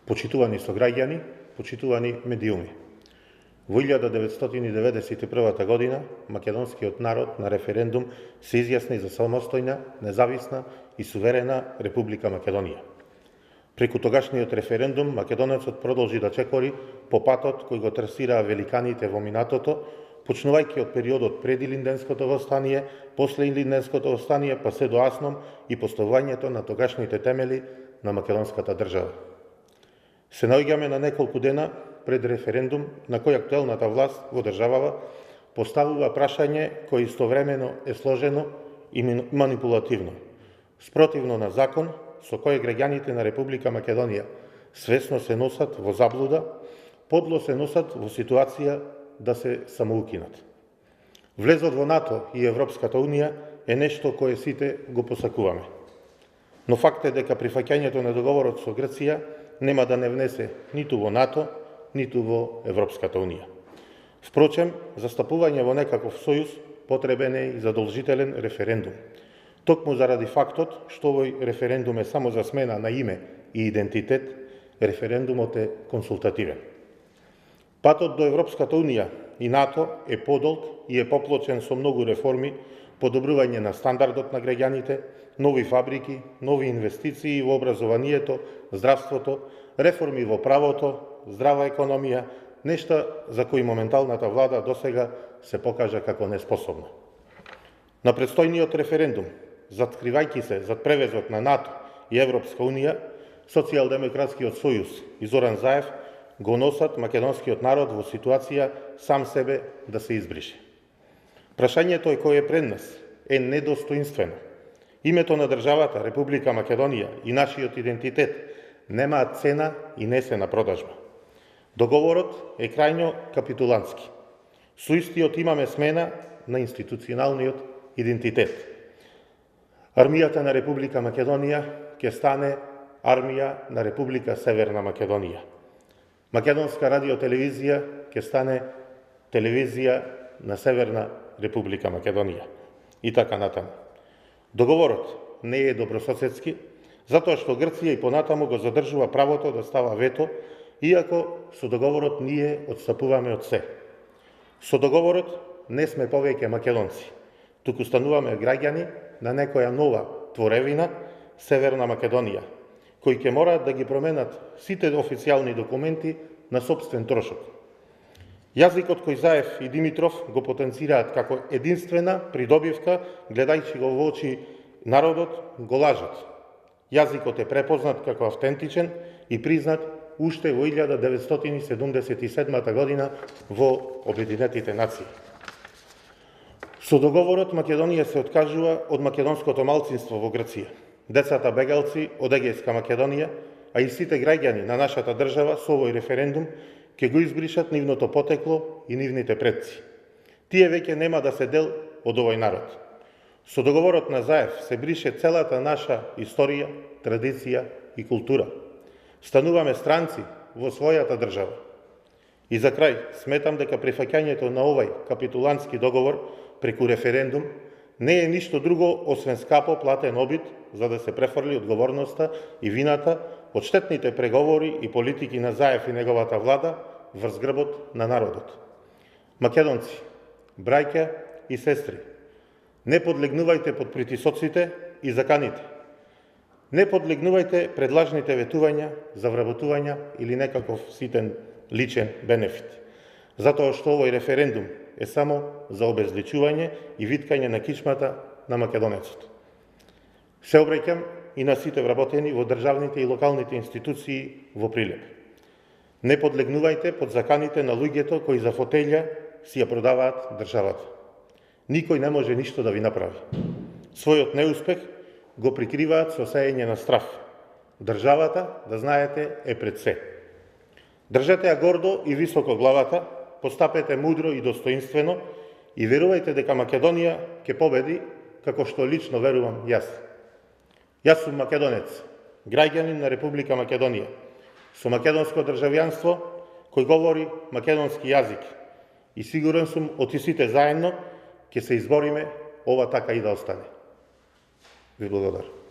Почитувани сограѓани, почитувани медиуми. Во 1991 година македонскиот народ на референдум се изјасни за самостојна, независна и суверена Република Македонија. Преку тогашниот референдум македонецот продолжи да чекори по патот кој го трасираа великаните во минатото, почнувајќи од периодот пред Илинденското востание, после Илинденското востание, па се до Асном и поставувањето на тогашните темели на македонската држава. Се наоѓаме на неколку дена пред референдум на кој актуелната власт во државава поставува прашање кој истовремено е сложено и манипулативно, спротивно на закон со кој граѓаните на Република Македонија свесно се носат во заблуда, подло се носат во ситуација да се самоукинат. Влезот во НАТО и Европската Унија е нешто кое сите го посакуваме. Но факт е дека прифаќањето на договорот со Грција нема да не внесе ниту во НАТО, ниту во Европската Унија. Впрочем, застапување во некаков сојуз потребен е и задолжителен референдум. Токму заради фактот што овој референдум е само за смена на име и идентитет, референдумот е консултативен. Патот до Европската Унија и НАТО е подолг и е поплочен со многу реформи, подобрување на стандардот на граѓаните, нови фабрики, нови инвестиции во образованието, здравството, реформи во правото, здрава економија, нешта за кои моменталната влада досега се покажа како неспособна. На предстојниот референдум, заткривајќи се зад превезот на НАТО и Европска Унија, Социјалдемократскиот сојуз и Зоран Заев го носат македонскиот народ во ситуација сам себе да се избрише. Прашањето е кој е пред нас е недостоинствено. Името на државата, Република Македонија и нашиот идентитет немаат цена и не се на продажба. Договорот е крајно капитулантски. Со истиот имаме смена на институционалниот идентитет. Армијата на Република Македонија ќе стане армија на Република Северна Македонија. Македонска радиотелевизија ќе стане телевизија на Северна Република Македонија. И така натаму. Договорот не е добрососедски, затоа што Грција и понатаму го задржува правото да става вето, иако со договорот ние отстапуваме од се. Со договорот не сме повеќе македонци, туку стануваме граѓани на некоја нова творевина, Северна Македонија, кои ќе мораат да ги променат сите официјални документи на сопствен трошок. Јазикот кој Заев и Димитров го потенцираат како единствена придобивка, гледајќи го во очи народот, го лажат. Јазикот е препознат како автентичен и признат уште во 1977 година во Обединетите нации. Со договорот Македонија се откажува од македонското малцинство во Грција. Децата бегалци од Егејска Македонија, а и сите граѓани на нашата држава со овој референдум ќе го избришат нивното потекло и нивните предци. Тие веќе нема да се дел од овој народ. Со договорот на Заев се брише целата наша историја, традиција и култура. Стануваме странци во својата држава. И за крај, сметам дека прифаќањето на овој капитулантски договор преку референдум не е ништо друго освен скапо платен обид за да се префрли одговорноста и вината од штетните преговори и политики на Заев и неговата влада врз грбот на народот. Македонци, браќа и сестри, не подлегнувајте под притисоците и заканите. Не подлегнувајте пред лажните ветувања, завработувања или некаков ситен личен бенефит. Затоа што овој референдум е само за обезличување и виткање на кичмата на македонецот. Се обраќам и на сите вработени во државните и локалните институции во Прилеп. Не подлегнувајте под заканите на луѓето кои за фотелја си ја продаваат државата. Никој не може ништо да ви направи. Својот неуспех го прикриваат со сеење на страф. Државата, да знаете, е пред се. Држете ја гордо и високо главата, постапете мудро и достоинствено и верувајте дека Македонија ќе победи, како што лично верувам јас. Јас сум македонец, граѓанин на Република Македонија, со македонско државјанство, кој говори македонски јазик. И сигурен сум од сите заедно ќе се избориме ова така и да остане. Ви благодарам.